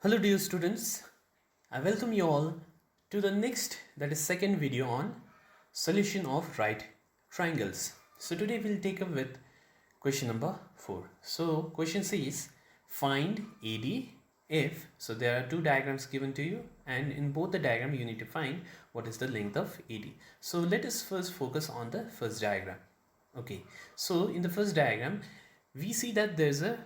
Hello dear students, I welcome you all to the next, that is second video on solution of right triangles. So today we'll take up with question number 4. So question says find AD if, so there are two diagrams given to you and in both the diagram you need to find what is the length of AD. So let us first focus on the first diagram. Okay, so in the first diagram we see that there's a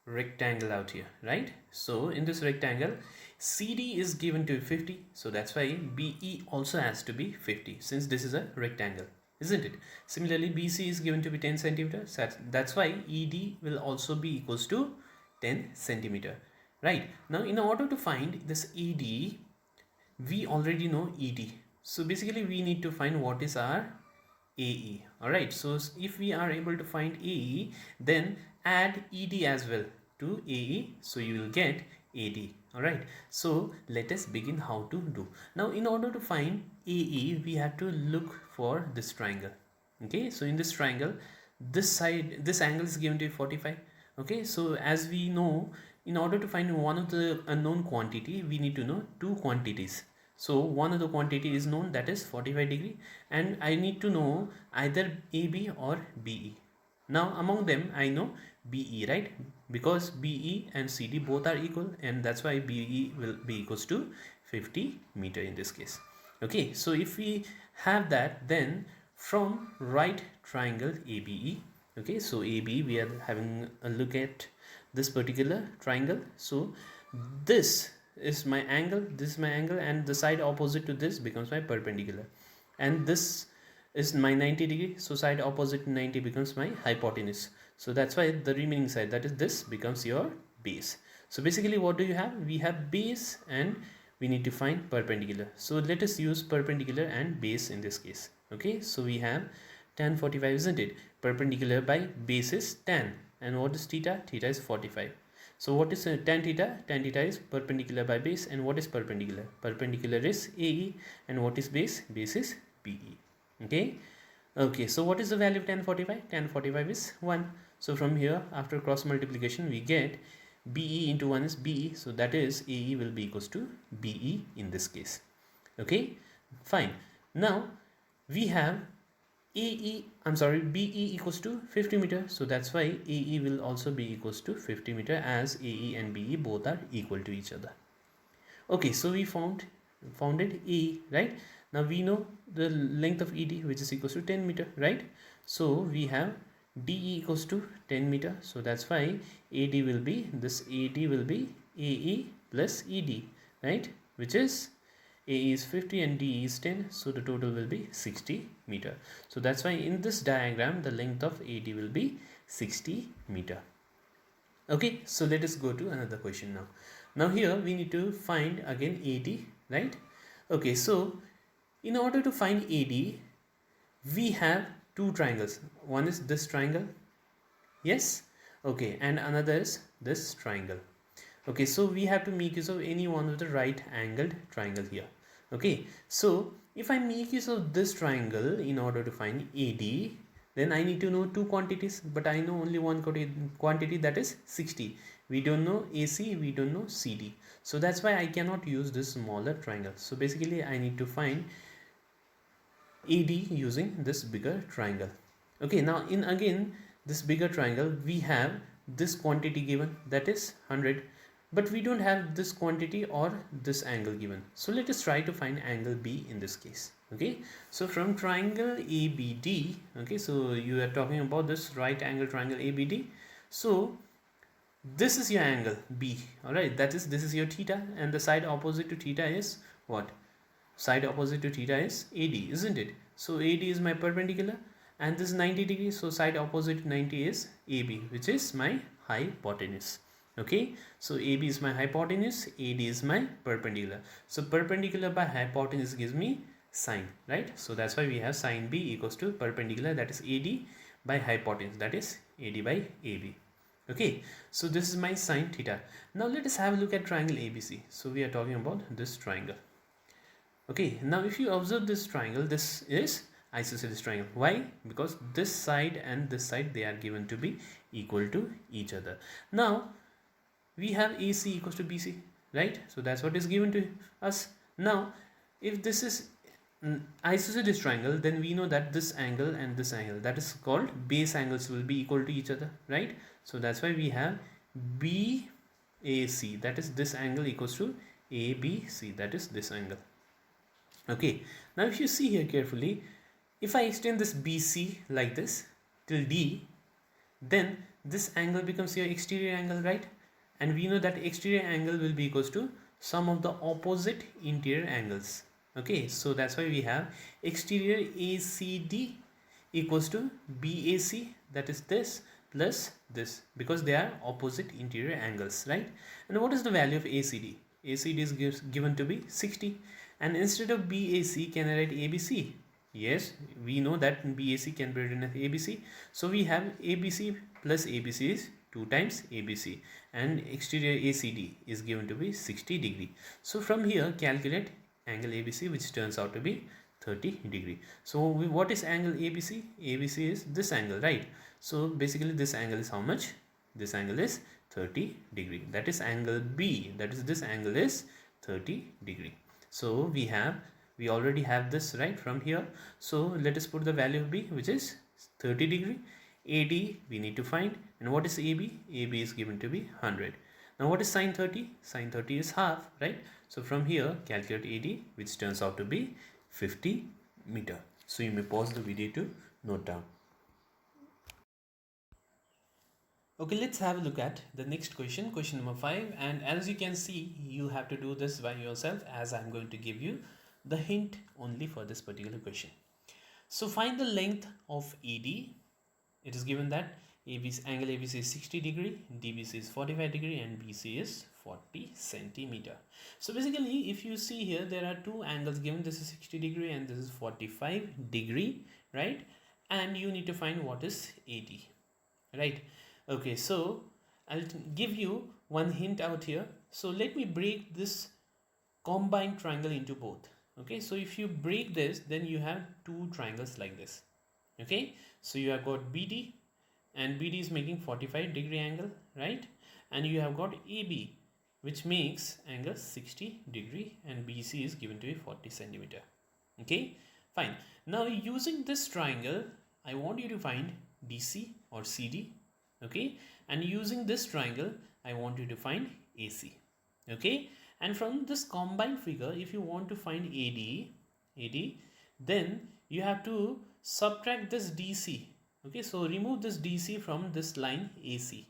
rectangle out here, right? So in this rectangle CD is given to 50, so that's why BE also has to be 50 since this is a rectangle, isn't it? Similarly BC is given to be 10 centimeters, that's why ED will also be equals to 10 centimeter, right? Now in order to find this ED, we already know ED, so basically we need to find what is our AE. Alright, so if we are able to find AE, then add ED as well to AE, so you will get AD. Alright, so let us begin how to do. Now in order to find AE, we have to look for this triangle. Okay, so in this triangle, this side, this angle is given to 45. Okay, so as we know, in order to find one of the unknown quantity, we need to know two quantities. So one of the quantity is known, that is 45 degree, and I need to know either AB or BE. Now among them I know BE, right? Because BE and CD both are equal, and that's why BE will be equals to 50 meter in this case. Okay, so if we have that, then from right triangle ABE, okay, so AB, we are having a look at this particular triangle. So this is my angle, this is my angle, and the side opposite to this becomes my perpendicular, and this is my 90 degree, so side opposite to 90 becomes my hypotenuse. So that's why the remaining side, that is this, becomes your base. So basically what do you have? We have base and we need to find perpendicular. So let us use perpendicular and base in this case. Okay, so we have tan 45, isn't it? Perpendicular by base is tan, and what is theta? Theta is 45. So what is tan theta? Tan theta is perpendicular by base, and what is perpendicular? Perpendicular is AE, and what is base? Base is BE. Okay. Okay, so what is the value of tan 45? Tan 45 is 1. So from here, after cross multiplication, we get BE into 1 is BE, so that is AE will be equals to BE in this case. Okay, fine. Now we have BE equals to 50 meter, so that's why AE will also be equals to 50 meter, as AE and BE both are equal to each other. Okay, so we founded AE, right? Now we know the length of ED, which is equals to 10 meter, right? So we have DE equals to 10 meter, so that's why AD will be, this AD will be AE plus ED, right? Which is AE is 50 and DE is 10, so the total will be 60 meter. So that's why in this diagram the length of AD will be 60 meter. Okay, so let us go to another question now. Now here we need to find again AD, right? Okay, so in order to find AD, we have two triangles. One is this triangle, yes, okay, and another is this triangle. Okay, so we have to make use of any one of the right angled triangle here. Okay, so if I make use of this triangle in order to find AD, then I need to know two quantities, but I know only one quantity, that is 60. We don't know AC, we don't know CD, so that's why I cannot use this smaller triangle. So basically I need to find AD using this bigger triangle. Okay, now in again this bigger triangle we have this quantity given, that is 100, but we don't have this quantity or this angle given. So let us try to find angle B in this case. Okay, so from triangle ABD, okay, so you are talking about this right angle triangle ABD. So this is your angle B, alright, that is, this is your theta, and the side opposite to theta is what? Side opposite to theta is AD, isn't it? So AD is my perpendicular, and this is 90 degrees, so side opposite to 90 is AB, which is my hypotenuse. Okay, so AB is my hypotenuse, AD is my perpendicular. So perpendicular by hypotenuse gives me sine, right? So that's why we have sine B equals to perpendicular, that is AD, by hypotenuse, that is AD by AB. Okay, so this is my sine theta. Now let us have a look at triangle ABC. So we are talking about this triangle. Okay, now if you observe this triangle, this is isosceles triangle. Why? Because this side and this side, they are given to be equal to each other. Now we have AC equals to BC, right? So that's what is given to us. Now if this is isosceles triangle, then we know that this angle and this angle, that is called base angles, will be equal to each other, right? So that's why we have BAC, that is this angle, equals to ABC, that is this angle. Okay, now if you see here carefully, if I extend this BC like this till D, then this angle becomes your exterior angle, right? And we know that exterior angle will be equals to sum of the opposite interior angles. Okay, so that's why we have exterior ACD equals to BAC, that is this plus this, because they are opposite interior angles, right? And what is the value of ACD? ACD is given to be 60, and instead of BAC, can I write ABC? Yes, we know that BAC can be written as ABC. So we have ABC plus ABC is 2 times ABC, and exterior ACD is given to be 60 degree. So from here calculate angle ABC, which turns out to be 30 degree. So what is angle ABC? ABC is this angle, right? So basically this angle is how much? This angle is 30 degree. That is angle B, that is this angle is 30 degree. So we already have this, right, from here. So let us put the value of B, which is 30 degree. AD we need to find, and what is AB? AB is given to be 100. Now what is sine 30? Sine 30 is half, right? So from here calculate AD, which turns out to be 50 meter. So you may pause the video to note down. Okay, let's have a look at the next question, question number 5. And as you can see, you have to do this by yourself, as I'm going to give you the hint only for this particular question. So find the length of ED. It is given that angle ABC is 60 degree, DBC is 45 degree, and BC is 40 centimeter. So basically, if you see here, there are two angles given. This is 60 degree and this is 45 degree, right? And you need to find what is AD, right? Okay, so I'll give you one hint out here. So let me break this combined triangle into both. Okay, so if you break this, then you have two triangles like this. Okay, so you have got BD, and BD is making 45 degree angle, right? And you have got AB, which makes angle 60 degree, and BC is given to be 40 centimeter. Okay, fine. Now using this triangle, I want you to find DC or CD. Okay, and using this triangle, I want you to find AC. Okay, and from this combined figure, if you want to find AD, then you have to subtract this DC. Okay, so remove this DC from this line AC.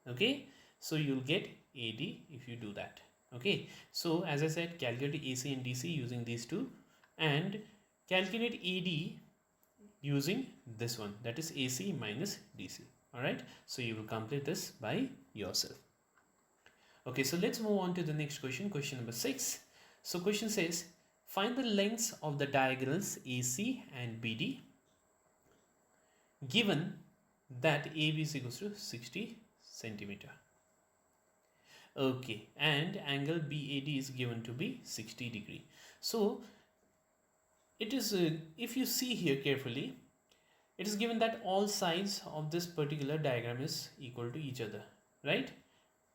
Okay, so you'll get AD if you do that. Okay, so as I said, calculate AC and DC using these two, and calculate AD using this one, that is AC minus DC. All right, so you will complete this by yourself. Okay, so let's move on to the next question, question number 6. So question says, find the lengths of the diagonals AC and BD given that AB is equals to 60 centimeter. Okay, and angle BAD is given to be 60 degree. So it is, if you see here carefully, it is given that all sides of this particular diagram is equal to each other, right?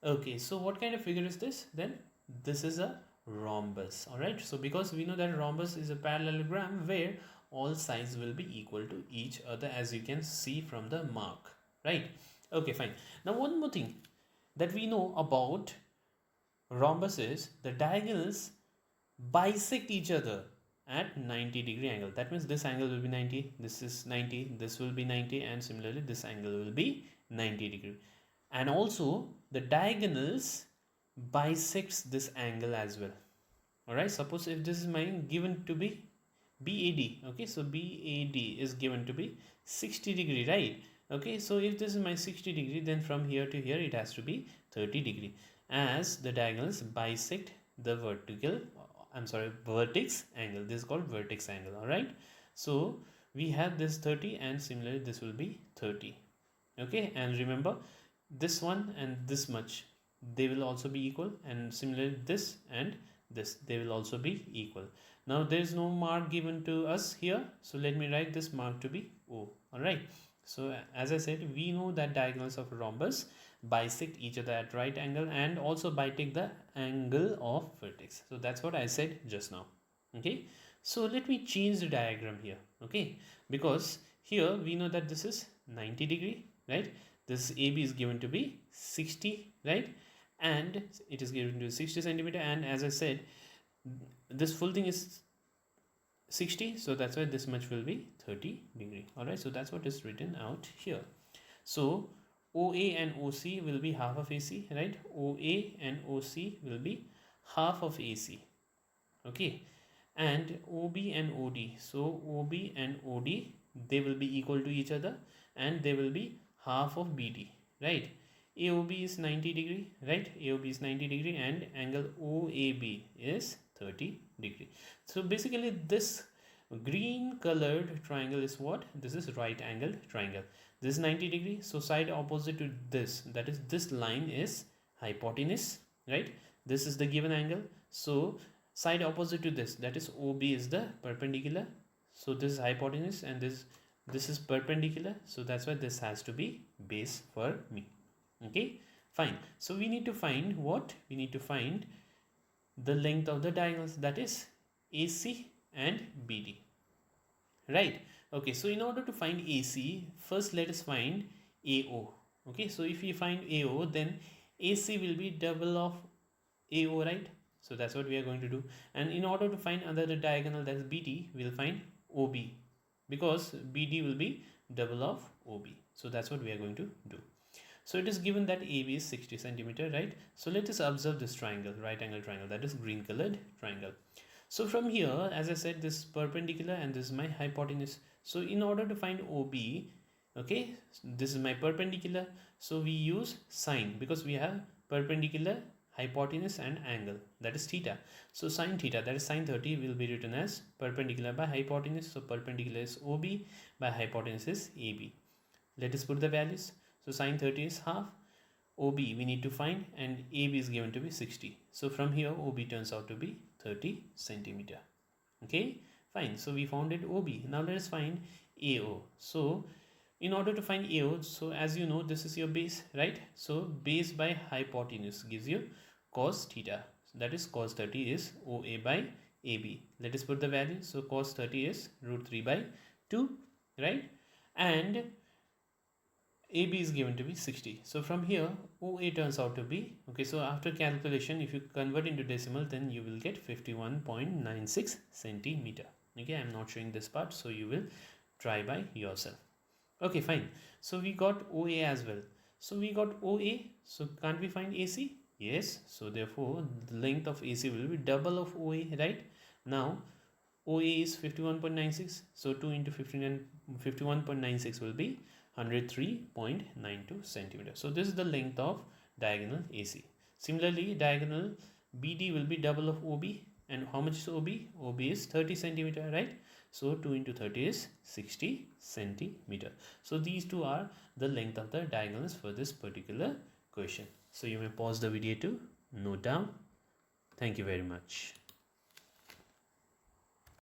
Okay, so what kind of figure is this? Then this is a rhombus. All right, so because we know that rhombus is a parallelogram where all sides will be equal to each other, as you can see from the mark, right? Okay, fine. Now one more thing that we know about rhombus is the diagonals bisect each other at 90 degree angle. That means this angle will be 90, this is 90, this will be 90, and similarly this angle will be 90 degree. And also the diagonals bisects this angle as well. All right, suppose if this is mine given to be BAD, okay, so BAD is given to be 60 degree, right? Okay, so if this is my 60 degree, then from here to here it has to be 30 degree, as the diagonals bisect the vertex angle. This is called vertex angle. All right, so we have this 30, and similarly this will be 30. Okay, and remember this one and this much, they will also be equal, and similarly this and this, they will also be equal. Now there is no mark given to us here, so let me write this mark to be O. All right, so as I said, we know that diagonals of a rhombus bisect each other at right angle and also bitake the angle of vertex. So that's what I said just now. Okay, so let me change the diagram here. Okay, because here we know that this is 90 degree, right? This AB is given to be 60, right? And it is given to 60 centimeter, and as I said, this full thing is 60, so that's why this much will be 30 degree. All right, so that's what is written out here. So OA and OC will be half of AC, right? OA and OC will be half of AC. Okay, and OB and OD, so OB and OD, they will be equal to each other and they will be half of BD, right? AOB is 90 degree, right? AOB is 90 degree and angle OAB is 30 degree. So basically this green colored triangle is what? This is right angled triangle. This is 90 degree, so side opposite to this, that is this line, is hypotenuse, right? This is the given angle, so side opposite to this, that is OB, is the perpendicular. So this is hypotenuse and this is perpendicular, so that's why this has to be base for me. Okay, fine. So we need to find what? We need to find the length of the diagonals, that is AC and BD, right? Okay, so in order to find AC, first let us find AO. Okay, so if we find AO, then AC will be double of AO, right? So that's what we are going to do. And in order to find another diagonal, that is BD, we'll find OB, because BD will be double of OB. So that's what we are going to do. So it is given that AB is 60 centimeter, right? So let us observe this triangle, right angle triangle, that is green colored triangle. So from here, as I said, this is perpendicular and this is my hypotenuse. So in order to find OB, okay, this is my perpendicular, so we use sine, because we have perpendicular, hypotenuse and angle, that is theta. So sine theta, that is sine 30, will be written as perpendicular by hypotenuse. So perpendicular is OB, by hypotenuse is AB. Let us put the values. So sine 30 is half, OB we need to find, and AB is given to be 60. So from here OB turns out to be 30 centimeter. Okay, fine. So we found it OB. Now let us find AO. So in order to find AO, so as you know, this is your base, right? So base by hypotenuse gives you cos theta, that is cos 30 is OA by AB. Let us put the value. So cos 30 is root 3 by 2, right? And AB is given to be 60. So from here OA turns out to be, okay, so after calculation, if you convert into decimal, then you will get 51.96 centimeter. Okay, I am not showing this part, so you will try by yourself. Okay, fine. So we got OA as well. So we got OA, so can't we find AC? Yes, so therefore the length of AC will be double of OA, right? Now OA is 51.96, so 2 into 51.96 will be 103.92 centimeter. So this is the length of diagonal AC. Similarly, diagonal BD will be double of OB, and how much is OB? OB is 30 centimeter, right? So 2 into 30 is 60 centimeter. So these two are the length of the diagonals for this particular question. So you may pause the video to note down. Thank you very much.